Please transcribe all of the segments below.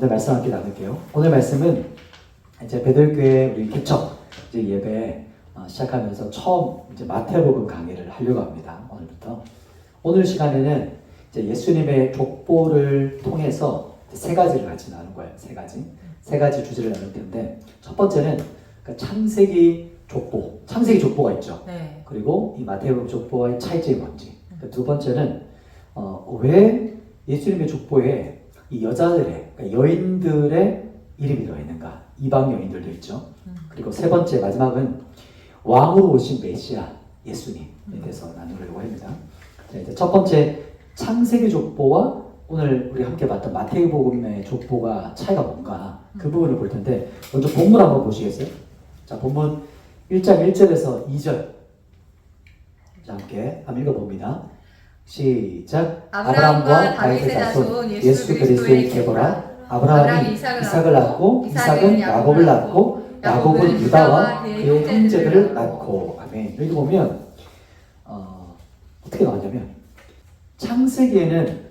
오늘 말씀 함께 나눌게요. 오늘 말씀은 이제 베들교회 우리 개척 이제 예배 시작하면서 처음 이제 마태복음 강의를 하려고 합니다. 오늘부터. 오늘 시간에는 이제 예수님의 족보를 통해서 세 가지를 같이 나눌 거예요. 세 가지 주제를 나눌 텐데 첫 번째는 그러니까 창세기 족보가 있죠. 네. 그리고 이 마태복음 족보와의 차이점이 뭔지. 두 번째는 왜 예수님의 족보에 이 여자들의, 그러니까 여인들의 이름이 들어있는가? 이방 여인들도 있죠. 그리고 세 번째 마지막은 왕으로 오신 메시아 예수님에 대해서 나누려고 합니다. 자, 이제 첫 번째 창세기 족보와 오늘 우리 함께 봤던 마태복음의 족보가 차이가 뭔가 그 부분을 볼 텐데 먼저 본문 한번 보시겠어요? 자, 본문 1장 1절에서 2절 자, 함께 한번 읽어봅니다. 시작. 아브라함과 다윗의 자손 예수 그리스도의 계보라. 아브라함이 이삭을 낳고 이삭은 야곱을 낳고 야곱은 유다와 그의 형제들을 낳고. 아멘. 여기 보면 어떻게 나오냐면 창세기에는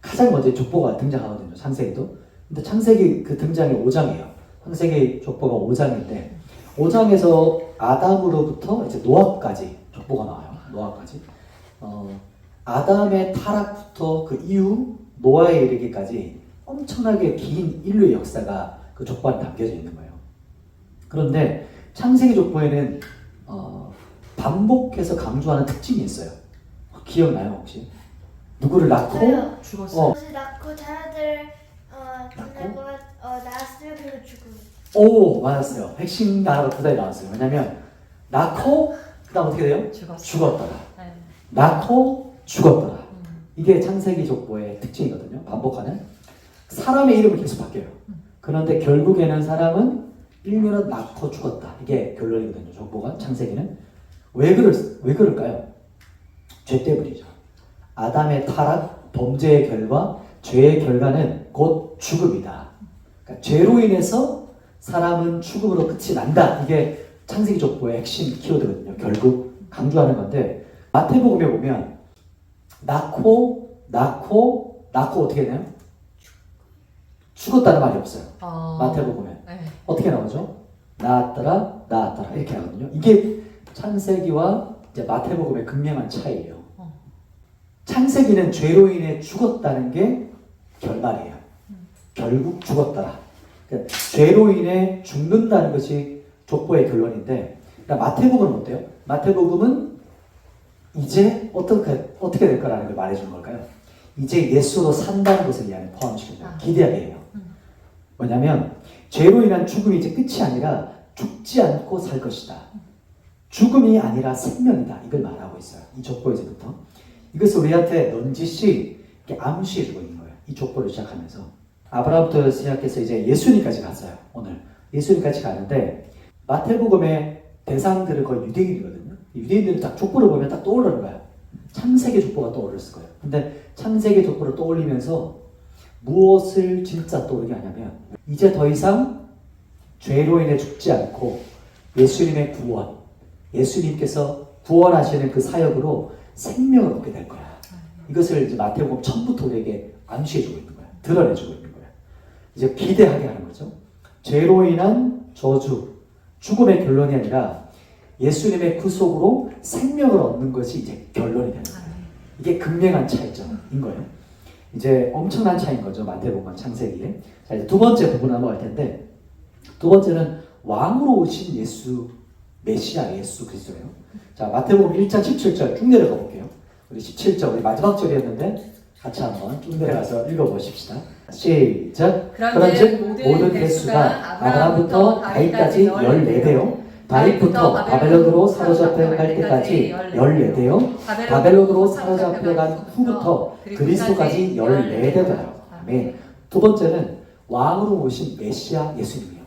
가장 먼저 족보가 등장하거든요. 창세기도. 근데 창세기 그 등장이 5장이에요. 창세기 족보가 5장인데 5장에서 아담으로부터 이제 노아까지 족보가 나와요. 노아까지. 아담의 타락부터 그 이후 노아에 이르기까지 엄청나게 긴 인류의 역사가 그 족보에 담겨져 있는 거예요. 그런데 창세기 족보에는 반복해서 강조하는 특징이 있어요. 기억나요 혹시? 누구를 낳고 죽었어요. 옷을 낳고 자녀들 낳고 낳았어요. 그리고 죽고. 오 맞았어요. 핵심 단어가 그 사이에 나왔어요. 왜냐면 낳고 그다음 어떻게 돼요? 죽었더라. 네. 낳고 죽었더라. 이게 창세기 족보의 특징이거든요. 반복하는. 사람의 이름은 계속 바뀌어요. 그런데 결국에는 사람은 일면은 낳고 죽었다. 이게 결론이거든요. 족보가 창세기는. 왜 그럴까요? 죄 때문이죠. 아담의 타락, 범죄의 결과, 죄의 결과는 곧 죽음이다. 그러니까 죄로 인해서 사람은 죽음으로 끝이 난다. 이게 창세기 족보의 핵심 키워드거든요. 결국 강조하는 건데 마태복음에 보면 낳고 어떻게 되나요? 죽었다는 말이 없어요. 마태복음에. 네. 어떻게 나오죠? 낳았더라 이렇게 하거든요. 이게 창세기와 이제 마태복음의 극명한 차이예요. 창세기는 죄로 인해 죽었다는 게 결말이에요. 결국 죽었더라. 그러니까 죄로 인해 죽는다는 것이 족보의 결론인데 그러니까 마태복음은 어때요? 마태복음은 이제 어떻게 될 거라는 걸 말해주는 걸까요? 이제 예수로 산다는 것을 이 안에 포함시켜줘요. 기대하게 해요. 뭐냐면 죄로 인한 죽음이 이제 끝이 아니라 죽지 않고 살 것이다. 죽음이 아니라 생명이다. 이걸 말하고 있어요. 이 족보에서부터. 이것을 우리한테 넌지시 이렇게 암시해주고 있는 거예요. 이 족보를 시작하면서. 아브라함부터 시작해서 이제 예수님까지 갔어요. 오늘. 예수님까지 가는데 마태복음의 대상들은 거의 유대인이거든요. 유대인들은 딱 족보를 보면 딱 떠오르는 거야. 창세기 족보가 떠오르을 거예요. 근데 창세기 족보를 떠올리면서 무엇을 진짜 떠오르게 하냐면 이제 더 이상 죄로 인해 죽지 않고 예수님의 구원, 예수님께서 구원하시는 그 사역으로 생명을 얻게 될 거야. 이것을 이제 마태복음 처음부터 우리에게 암시해주고 있는 거야. 드러내주고 있는 거야. 이제 기대하게 하는 거죠. 죄로 인한 저주, 죽음의 결론이 아니라 예수님의 구속으로 생명을 얻는 것이 이제 결론이 되는 거예요. 이게 극명한 차이점인 거예요. 이제 엄청난 차이인 거죠. 마태복음과 창세기에. 자, 이제 두 번째 부분 넘어갈 텐데 두 번째는 왕으로 오신 예수, 메시아 예수 그리스도예요. 자, 마태복음 1장 17절 쭉 내려가 볼게요. 우리 17절, 우리 마지막 절이었는데 같이 한번 쭉 내려가서 읽어보십시다. 시작. 그런즉 모든 대수가 아브라함부터 다윗까지 14대요. 다윗부터 바벨론으로 사로잡혀 갈 때까지 14대요. 바벨론으로 사로잡혀 간 후부터 그리스도까지 14대더라. 아멘. 두 번째는 왕으로 오신 메시아 예수님이요.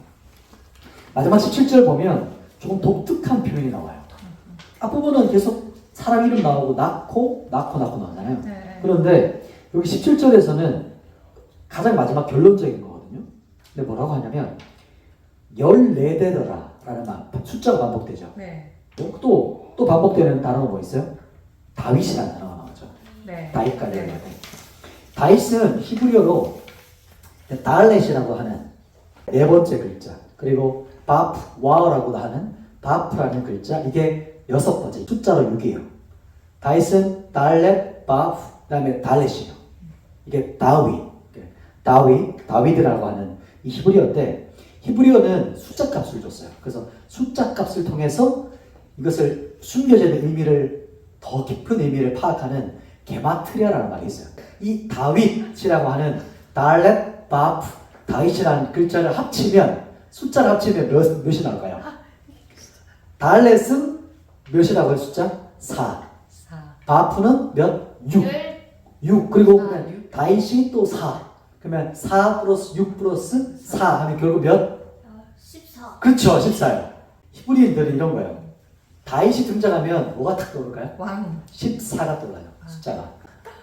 마지막 17절 보면 조금 독특한 표현이 나와요. 앞부분은 계속 사람 이름 나오고 낳고 나오잖아요. 그런데 여기 17절에서는 가장 마지막 결론적인 거거든요. 근데 뭐라고 하냐면 14대더라 라는 숫자가 반복되죠. 네. 또 반복되는 단어가 뭐 있어요? 다윗이라는 단어가 나오죠. 네. 다윗까지 해야 돼. 다윗은 히브리어로 달렛이라고 하는 네 번째 글자, 그리고 바프, 와우라고 하는 바프라는 글자, 이게 여섯 번째, 숫자로 6이에요. 다윗은 달렛, 바프, 그 다음에 달렛이에요. 이게 다윗이라고 하는 이 히브리어인데, 히브리어는 숫자 값을 줬어요. 그래서 숫자 값을 통해서 이것을 숨겨져 있는 의미를, 더 깊은 의미를 파악하는 게마트리아라는 말이 있어요. 이 다윗이라고 하는 달렛, 바프, 다윗이라는 글자를 합치면, 숫자를 합치면 몇이 나올까요? 달렛은 몇이라고 해요? 숫자? 4. 바프는 몇? 6. 그리고 그러면 다윗이 또 4. 그러면 4 플러스 6 플러스 4 하면 결국 몇? 14. 그렇죠. 14요. 히브리인들은 이런 거예요. 다윗이 등장하면 뭐가 탁 떠오를까요? 왕. 14가 떠올라요. 숫자가.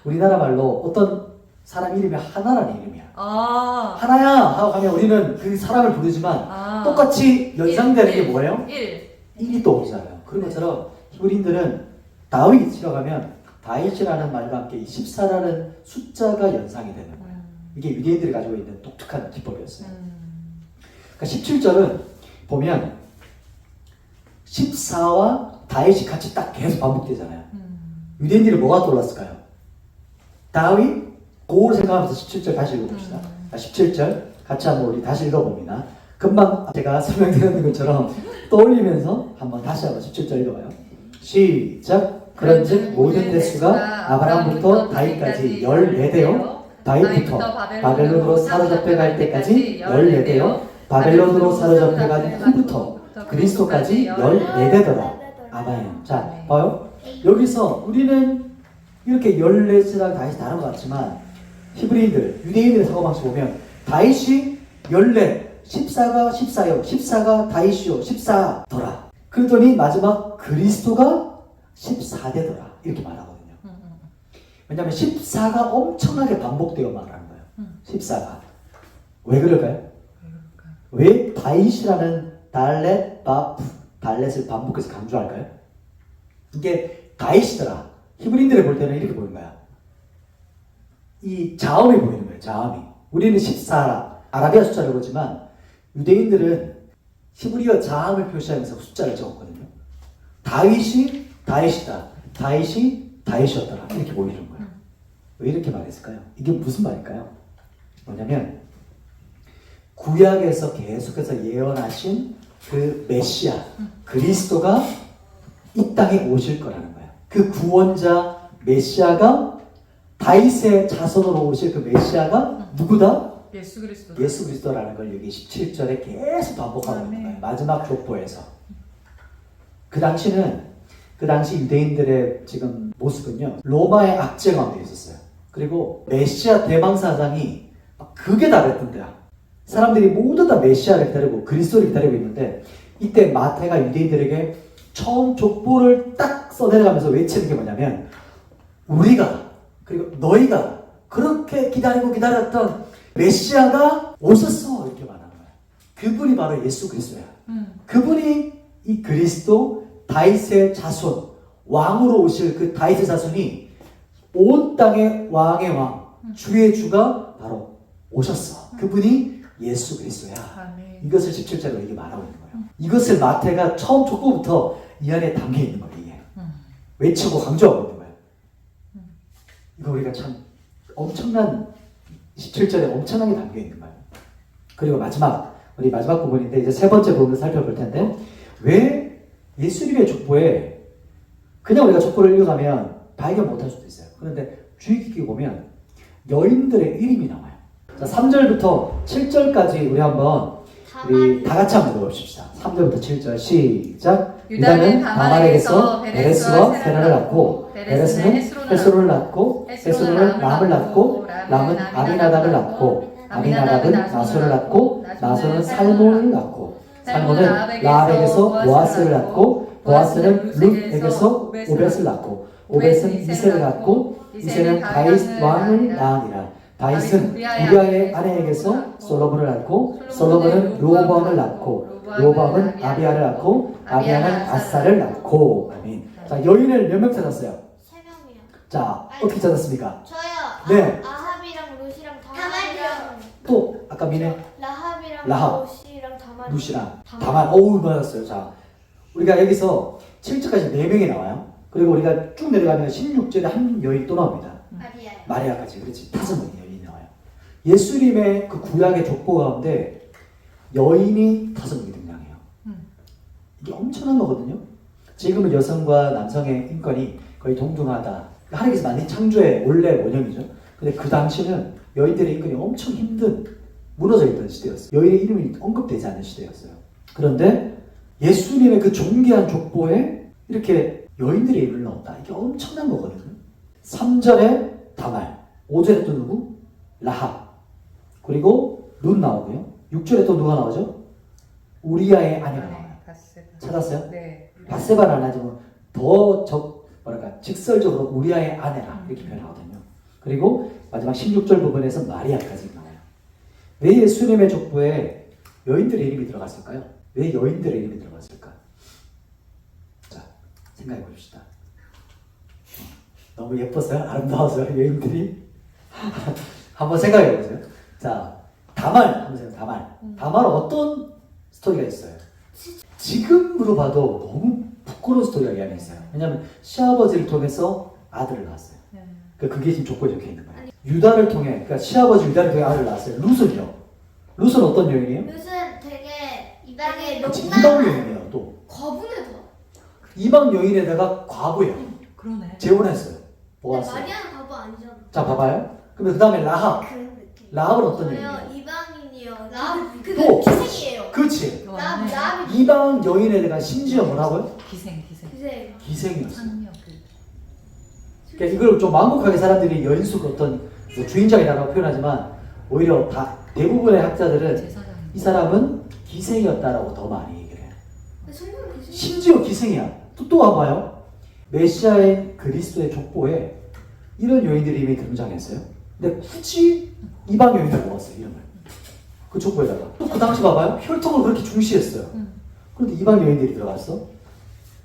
우리나라 말로 어떤 사람 이름이 하나라는 이름이야. 하나야 하고 가면 우리는 그 사람을 부르지만 똑같이 연상되는 게 뭐예요? 1이 떠오르잖아요. 그런 것처럼 히브리인들은 다윗이라고 하면 다윗이라는 말과 함께 14라는 숫자가 연상이 되는 거예요. 이게 유대인들이 가지고 있는 독특한 기법이었어요. 그러니까 17절은 보면 14와 다윗이 같이 딱 계속 반복되잖아요. 유대인들이 뭐가 떠올랐을까요? 다윗? 그걸 생각하면서 17절 다시 읽어봅시다. 17절 같이 한번 우리 다시 읽어봅니다. 금방 제가 설명드렸는 것처럼 떠올리면서 다시 한번 17절 읽어봐요. 시작. 그런즉 모든 대수가 아브라함부터 다윗까지 14대요. 다윗부터 바벨론으로 사로잡혀 갈 때까지 14대요. 바벨론으로 사로잡혀 간 후부터 그리스도까지 14대더라. 아멘. 자, 봐요. 여기서 우리는 이렇게 14지랑 다윗이 다른 것 같지만 히브리인들, 유대인들의 사고방식 보면 다윗이 14, 14가 14요, 14가 다윗이요, 14더라. 그러더니 마지막 그리스도가 14대더라. 이렇게 말하거든요. 왜냐하면 14가 엄청나게 반복되어 말하는 거예요. 14가. 왜 그럴까요? 왜 다윗이라는 달렛, 바프, 달렛을 반복해서 강조할까요? 이게 다윗이더라. 히브리인들이 볼 때는 이렇게 보는 거야. 이 자음이 보이는 거예요. 자음이. 우리는 14라 아라비아 숫자를 보지만 유대인들은 히브리어 자음을 표시하면서 숫자를 적었거든요. 다윗이 다윗이다. 다윗이 다윗이었더라. 이렇게 보이는 거예요. 왜 이렇게 말했을까요? 이게 무슨 말일까요? 뭐냐면 구약에서 계속해서 예언하신 그 메시아 그리스도가 이 땅에 오실 거라는 거예요. 그 구원자 메시아가 다윗의 자손으로 오실 그 메시아가 누구다? 예수 그리스도. 예수 그리스도라는 걸 여기 17절에 계속 반복하고 있는 거예요. 마지막 족보에서. 그 당시 유대인들의 지금 모습은요, 로마의 압제 가운데 있었어요. 그리고 메시아 대망사장이 극에 달했던 데야. 사람들이 모두 다 메시아를 기다리고 그리스도를 기다리고 있는데, 이때 마태가 유대인들에게 처음 족보를 딱 써내려가면서 외치는 게 뭐냐면, 우리가 그리고 너희가 그렇게 기다리고 기다렸던 메시아가 오셨어, 이렇게 말하는 거야. 그분이 바로 예수 그리스도야. 그분이 이 그리스도 다윗의 자손, 왕으로 오실 그 다윗의 자손이 온 땅의 왕의 왕, 주의 주가 바로 오셨어. 그분이 예수 그리스도야. 이것을 17절로 이게 말하고 있는 거예요. 이것을 마태가 처음 족보부터 이 안에 담겨 있는 거예요. 이게 외치고 강조하고 있는 거예요. 이거 우리가 참 엄청난 17절에 엄청나게 담겨 있는 거예요. 그리고 우리 마지막 부분인데 이제 세 번째 부분을 살펴볼 텐데, 왜 예수님의 족보에 그냥 우리가 족보를 읽어가면 발견 못할 수도 있어요. 그런데 주의 깊게 보면 여인들의 이름이 나와요. 자, 3절부터 7절까지 우리 다 같이 한번 읽어봅시다. 3절부터 7절 시작. 유다는 다말에게서 베레스와 세라를 낳고, 베레스는 헤스로를 낳고, 헤스로는 람을 낳고, 람은 아미나답을 낳고, 아미나답은 나소를 낳고, 나소는 살몬을 낳고, 살몬은 라합에게서 보아스를 낳고, 보아스는 룻에게서 오벳을 낳고, 오벳은 이세를 낳고, 이세는 다윗 왕을 낳으니라. 다윗은 우리아의 아내에게서 솔로몬을 낳고, 솔로몬은 르호보암을 낳고, 르호보암은 아비야를 낳고, 아비야는 아사를 낳고. 아멘. 자, 여인을 몇 명 찾았어요? 3명이요. 자, 어떻게 찾았습니까? 저요. 네. 아합이랑 롯이랑 다말이랑 또 아까 미네 라합이랑 라합. 노시랑 다만. 루시랑 다만 어우 맞았어요. 자, 우리가 여기서 7절까지 4명이 나와요. 그리고 우리가 쭉 내려가면 16절에 한 여인 또 나옵니다. 마리아. 마리아까지. 그렇지. 5명의 여인이 나와요. 예수님의 그 구약의 족보 가운데 여인이 5명이 등장해요. 이게 엄청난 거거든요. 지금은 여성과 남성의 인권이 거의 동등하다. 하나님께서 만든 창조의 원래 원형이죠. 근데 그 당시는 여인들의 인권이 엄청 힘든, 무너져 있던 시대였어요. 여인의 이름이 언급되지 않는 시대였어요. 그런데 예수님의 그 존귀한 족보에 이렇게 여인들의 이름을 넣었다. 이게 엄청난 거거든요. 3절에 다말, 5절에 또 누구? 라합. 그리고 룬 나오고요. 6절에 또 누가 나오죠? 우리아의 아내가 나와요. 찾았어요? 네. 바세바를 안 하지만 뭐랄까 직설적으로 우리아의 아내라 이렇게 표현하거든요. 그리고 마지막 16절 부분에서 마리아까지 나와요. 왜 예수님의 족보에 여인들의 이름이 들어갔을까요? 왜 여인들의 이름이 들어갔을까? 자, 생각해 봅시다. 너무 예뻐서요? 아름다워서요? 여인들이? 한번 생각해 보세요. 자, 다말 한번 생각해 보세요. 다말은 어떤 스토리가 있어요? 지금으로 봐도 너무 부끄러운 스토리가 이 안에 있어요. 왜냐하면 시아버지를 통해서 아들을 낳았어요. 그게 지금 족보에 적혀 있는 거예요. 유다를 통해, 그러니까 시아버지 유다를 통해 아들을 낳았어요. 룻은요? 룻은 어떤 여인이에요? 룻은 되게 이방의 그치, 농담. 이방 여인이에요. 또 거분해서. 이방 여인에다가 과부예요. 그러네. 재혼했어요. 근데 모았어요. 마리아는 거부 아니잖아. 자, 봐봐요. 그러면 그 다음에 라합. 그런 느낌. 라합은 어떤 저요 여인이에요? 이방인이요. 라합 또. 그게 기생이에요. 그렇지. 라합이 이방 여인에다가 심지어 뭐라고요? 기생. 기생. 기생이었어요. 상력. 그러니까 이걸 좀 망곡하게 사람들이 여인숙 어떤 뭐 주인장이라고 표현하지만 오히려 대부분의 학자들은 제사장. 이 사람은 기생이었다라고 더 많이 얘기를 해요. 성경 기생. 심지어 기생이야. 또 와봐요. 메시아인 그리스도의 족보에 이런 여인들이 이미 등장했어요. 근데 굳이 이방 여인을 모았어요. 이름을. 그 족보에다가. 또 그 당시 봐봐요. 혈통을 그렇게 중시했어요. 그런데 이방 여인들이 들어갔어.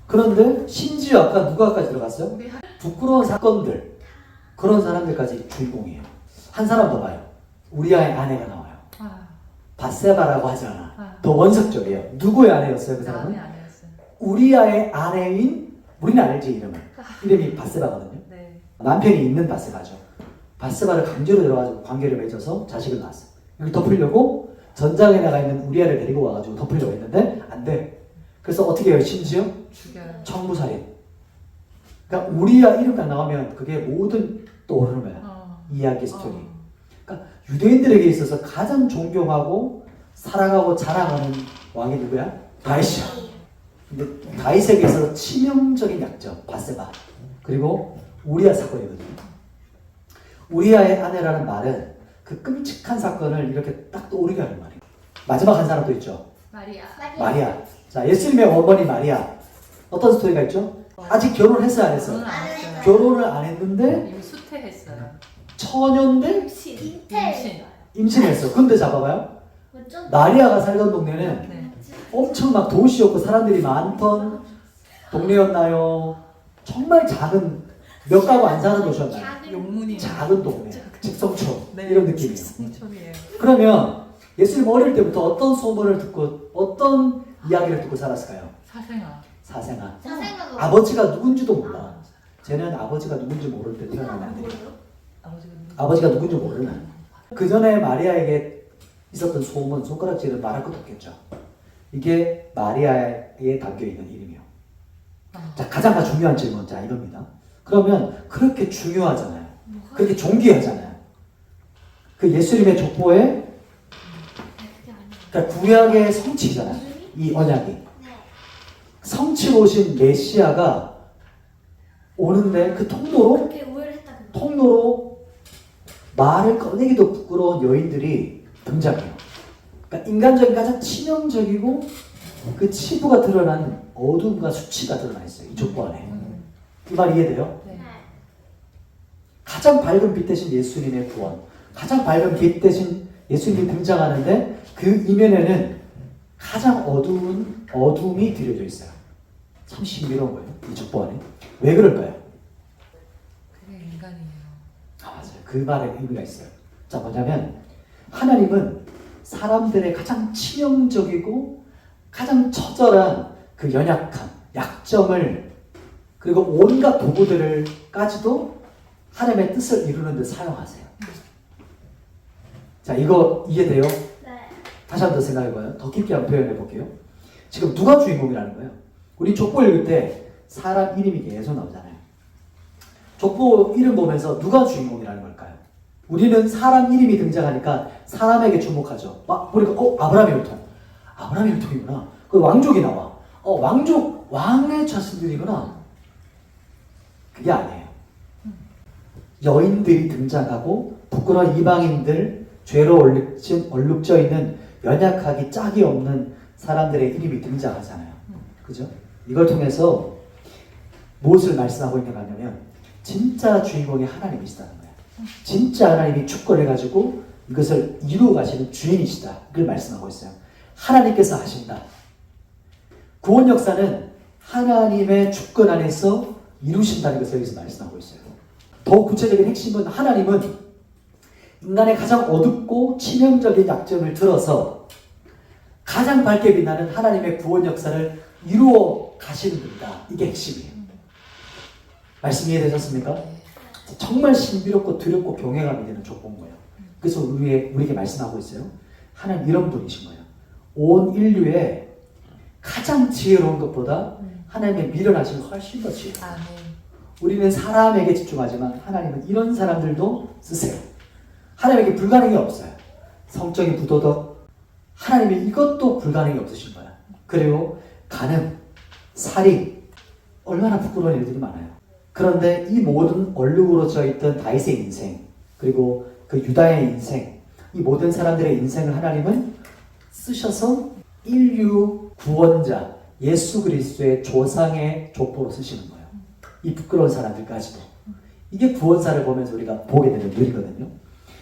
그런데 심지어 아까 누가까지 들어갔어요? 우리 부끄러운 사건들, 그런 사람들까지 주인공이에요. 한 사람 더 봐요. 우리아의 아내가 나와요. 바세바라고 하지 않아. 더 원색적이에요. 누구의 아내였어요? 그 사람은? 남의 아내였어요. 우리아의 아내인, 우리는 알지 이름을. 이름이 바세바거든요. 네. 남편이 있는 바세바죠. 바세바를 강제로 들어가지고 관계를 맺어서 자식을 낳았어요. 이걸 덮으려고 전장에 나가 있는 우리아를 데리고 와가지고 덮으려고 했는데 안 돼. 그래서 어떻게 해요? 심지어 죽여요. 청부살인. 그러니까 우리아 이름 딱 나오면 그게 모든 떠오르는 거야. 이야기 스토리. 그러니까 유대인들에게 있어서 가장 존경하고 사랑하고 자랑하는 왕이 누구야? 다윗이야. 근데 다윗에게 있어서 치명적인 약점, 바세바. 그리고 우리아 사건이거든요. 우리아의 아내라는 말은 그 끔찍한 사건을 이렇게 딱 떠오르게 하는 말이에요. 마지막 한 사람 또 있죠. 마리아. 마리아. 자, 예수님의 어머니 마리아. 어떤 스토리가 있죠? 아직 결혼했어요, 안 했어요? 안 했어요. 결혼을 안 했는데 이미 수태했어요. 처녀인데 임신. 임신. 임신했어. 근데 잡아봐요. 어쩐? 마리아가 살던 동네는 네. 엄청 막 도시였고 사람들이 많던 동네였나요? 정말 작은 몇 가구 안 사는 도시였나요? 작은 용문이. 작은 동네, 직성촌 네. 이런 느낌이에요. 직성촌이에요. 그러면 예수님 어릴 때부터 어떤 소문을 듣고 어떤 이야기를 듣고 살았을까요? 사생아. 사생아. 사생아가 아버지가 누군지도 몰라. 쟤는 아버지가 누군지 모를 때 태어나면 안 돼요. 아버지가 누군지 모르는. 그 전에 마리아에게 있었던 소문, 손가락질은 말할 것도 없겠죠. 이게 마리아에 담겨 있는 이름이요. 자, 가장 중요한 질문, 자 이겁니다. 그러면 그렇게 중요하잖아요. 그렇게 존귀하잖아요. 그 예수님의 족보에 그러니까 구약의 성취잖아요. 이 언약이. 네. 성취로 오신 메시아가 오는데 그 통로로 그렇게 오해를 했다. 그거. 통로로 말을 꺼내기도 부끄러운 여인들이 등장해요. 그러니까 인간적인 가장 치명적이고 그 치부가 드러난 어둠과 수치가 드러나 있어요. 이 족보 안에. 이 말 이해돼요? 네. 가장 밝은 빛 대신 예수님의 구원, 가장 밝은 빛 대신 예수님이 등장하는데 그 이면에는 가장 어두운 어둠이 들여져 있어요. 참 신비로운 거예요. 이 족보 안에. 왜 그럴까요? 그게 인간이에요. 아, 맞아요. 그 말에 의미가 있어요. 자, 뭐냐면 하나님은 사람들의 가장 치명적이고 가장 처절한 그 연약함, 약점을 그리고 온갖 도구들을까지도 하나님의 뜻을 이루는 데 사용하세요. 자, 이거 이해돼요? 네. 다시 한 번 더 생각해봐요. 더 깊게 한번 표현해 볼게요. 지금 누가 주인공이라는 거예요? 우리 족보 읽을 때 사람 이름이 계속 나오잖아요. 족보 이름 보면서 누가 주인공이라는 걸까요? 우리는 사람 이름이 등장하니까 사람에게 주목하죠. 막 보니까 아브라함의 혈통. 아브라함의 혈통이구나. 그 왕족이 나와. 왕족, 왕의 자손들이구나. 그게 아니에요. 여인들이 등장하고 부끄러운 이방인들, 죄로 얼룩져 있는 연약하기 짝이 없는 사람들의 이름이 등장하잖아요. 그죠? 이걸 통해서 무엇을 말씀하고 있는 가 하냐면 진짜 주인공이 하나님이시다는 거예요. 진짜 하나님이 주권을 가지고 이것을 이루어 가시는 주인이시다. 이걸 말씀하고 있어요. 하나님께서 하신다. 구원 역사는 하나님의 주권 안에서 이루신다는 것을 여기서 말씀하고 있어요. 더 구체적인 핵심은 하나님은 인간의 가장 어둡고 치명적인 약점을 들어서 가장 밝게 빛나는 하나님의 구원 역사를 이루어 가시는 분이다. 이게 핵심이에요. 말씀 이해되셨습니까? 정말 신비롭고 두렵고 경외감이 되는 족보인 거예요. 그래서 우리에게 말씀하고 있어요. 하나님 이런 분이신 거예요. 온 인류의 가장 지혜로운 것보다 하나님의 미련하신 훨씬 더 지혜로워요. 아멘. 우리는 사람에게 집중하지만 하나님은 이런 사람들도 쓰세요. 하나님에게 불가능이 없어요. 성적인 부도덕, 하나님이 이것도 불가능이 없으신 거야. 그리고 간음, 살인, 얼마나 부끄러운 일들이 많아요. 그런데 이 모든 얼룩으로 있던 다윗의 인생, 그리고 그 유다의 인생, 이 모든 사람들의 인생을 하나님은 쓰셔서 인류 구원자 예수 그리스도의 조상의 족보로 쓰시는 거예요. 이 부끄러운 사람들까지도. 이게 구원사를 보면서 우리가 보게 되는 일이거든요.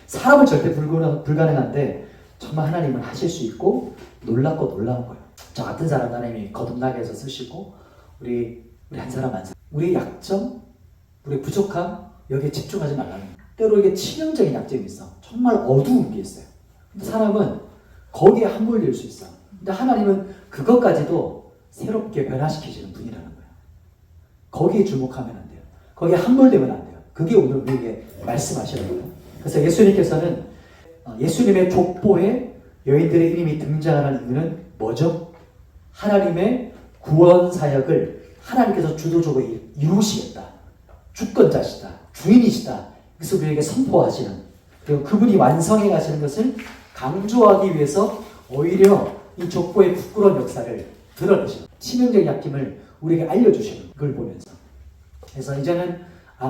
사람은 절대 불가능한데 정말 하나님은 하실 수 있고 놀랍고 놀라운 거예요. 저 같은 사람 하나님이 거듭나게 해서 쓰시고 우리 한 사람 한 사람 우리의 약점, 우리의 부족함 여기에 집중하지 말라는 거예요. 때로 이게 치명적인 약점이 있어. 정말 어두운 게 있어요. 근데 사람은 거기에 함몰될 수 있어. 근데 하나님은 그것까지도 새롭게 변화시키시는 분이라는 거예요. 거기에 주목하면 안 돼요. 거기에 함몰되면 안 돼요. 그게 오늘 우리에게 말씀하시는 거예요. 그래서 예수님께서는 예수님의 족보에 여인들의 이름이 등장하는 이유는 뭐죠? 하나님의 구원 사역을 하나님께서 주도적으로 이루시겠다. 주권자시다. 주인이시다. 그래서 우리에게 선포하시는 그리고 그분이 완성해 가시는 것을 강조하기 위해서 오히려 이 족보의 부끄러운 역사를 드러내시는 치명적인 약점을 우리에게 알려주시는 걸 보면서 그래서 이제는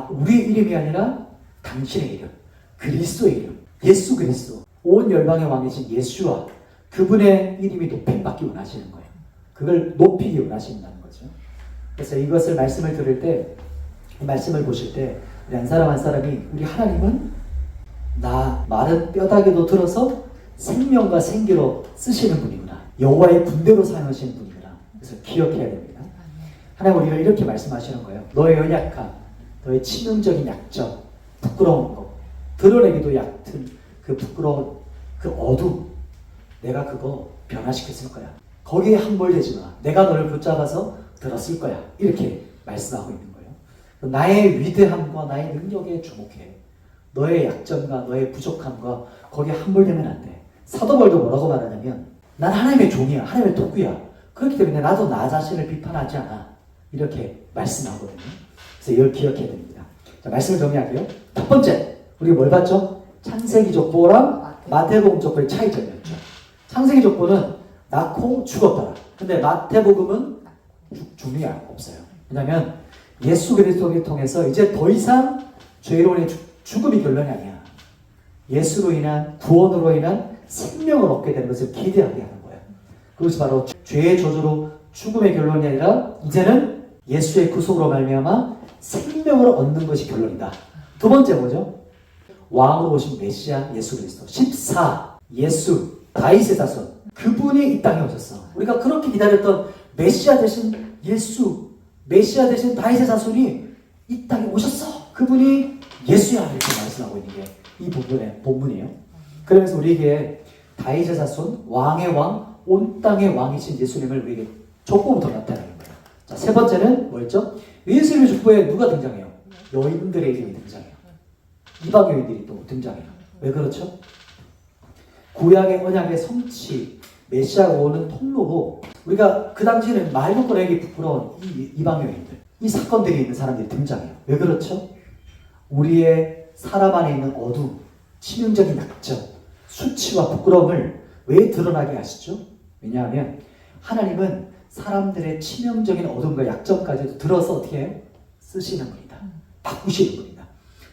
우리의 이름이 아니라 당신의 이름 그리스도의 이름 예수 그리스도 온 열방의 왕이신 예수와 그분의 이름이 높임받기 원하시는 거예요. 그걸 높이기 원하신다는 거죠. 그래서 이것을 말씀을 들을 때 말씀을 보실 때 우리 한 사람 한 사람이 우리 하나님은 나 마른 뼈다귀도 들어서 생명과 생기로 쓰시는 분이구나. 여호와의 군대로 사용하시는 분이구나. 그래서 기억해야 됩니다. 하나님 우리가 이렇게 말씀하시는 거예요. 너의 연약함, 너의 치명적인 약점, 부끄러운 것, 드러내기도 얕은 그 부끄러운 그 어둠, 내가 그거 변화시켰을 거야. 거기에 함몰되지 마. 내가 너를 붙잡아서 들었을 거야. 이렇게 말씀하고 있는 거예요. 나의 위대함과 나의 능력에 주목해. 너의 약점과 너의 부족함과 거기에 함몰되면 안 돼. 사도 바울도 뭐라고 말하냐면 난 하나님의 종이야. 하나님의 도구야. 그렇기 때문에 나도 나 자신을 비판하지 않아. 이렇게 말씀하거든요. 그래서 이걸 기억해야 됩니다. 자, 말씀을 정리할게요. 첫 번째, 우리가 뭘 봤죠? 창세기 족보랑 마태복음 족보의 차이점이었죠. 창세기 족보는 낳고 죽었더라. 근데 마태복음은 죽음이 없어요. 왜냐하면 예수 그리스도를 통해서 이제 더 이상 죄로의 죽음이 결론이 아니야. 예수로 인한 구원으로 인한 생명을 얻게 되는 것을 기대하게 하는 거예요. 그것이 바로 죄의 저주로 죽음의 결론이 아니라 이제는 예수의 구속으로 말미암아 생명을 얻는 것이 결론이다. 두 번째 뭐죠? 왕으로 오신 메시아 예수 그리스도 14 예수 다윗의 자손 그분이 이 땅에 오셨어. 우리가 그렇게 기다렸던 메시아 되신 예수 메시아 되신 다윗의 자손이 이 땅에 오셨어. 그분이 예수야 이렇게 말씀하고 있는 게 이 본문이에요. 그러면서 우리에게 다윗의자손 왕의 왕, 온 땅의 왕이신 예수님을 우리에게 족보부터 나타내는 거예요. 자, 세 번째는 뭐였죠? 예수님의 족보에 누가 등장해요? 여인들의 이름이 등장해요. 이방 여인들이 또 등장해요. 왜 그렇죠? 구약의 언약의 성취, 메시아가 오는 통로로 우리가 그 당시에는 말도 꺼내기 부끄러운 이 이방 여인들, 이 사건들이 있는 사람들이 등장해요. 왜 그렇죠? 우리의 사람 안에 있는 어둠, 치명적인 약점, 수치와 부끄러움을 왜 드러나게 하시죠? 왜냐하면 하나님은 사람들의 치명적인 어둠과 약점까지도 들어서 어떻게 해요? 쓰시는 분이다. 바꾸시는 분이다.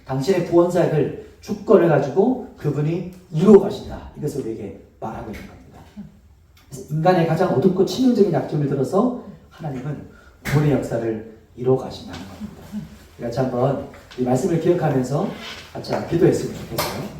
당신의 구원사역을 주권을 가지고 그분이 이루어 가신다. 이것을 우리에게 말하고 있는 겁니다. 그래서 인간의 가장 어둡고 치명적인 약점을 들어서 하나님은 구원의 역사를 이루어 가신다는 겁니다. 같이 한번 이 말씀을 기억하면서 같이 기도했으면 좋겠어요.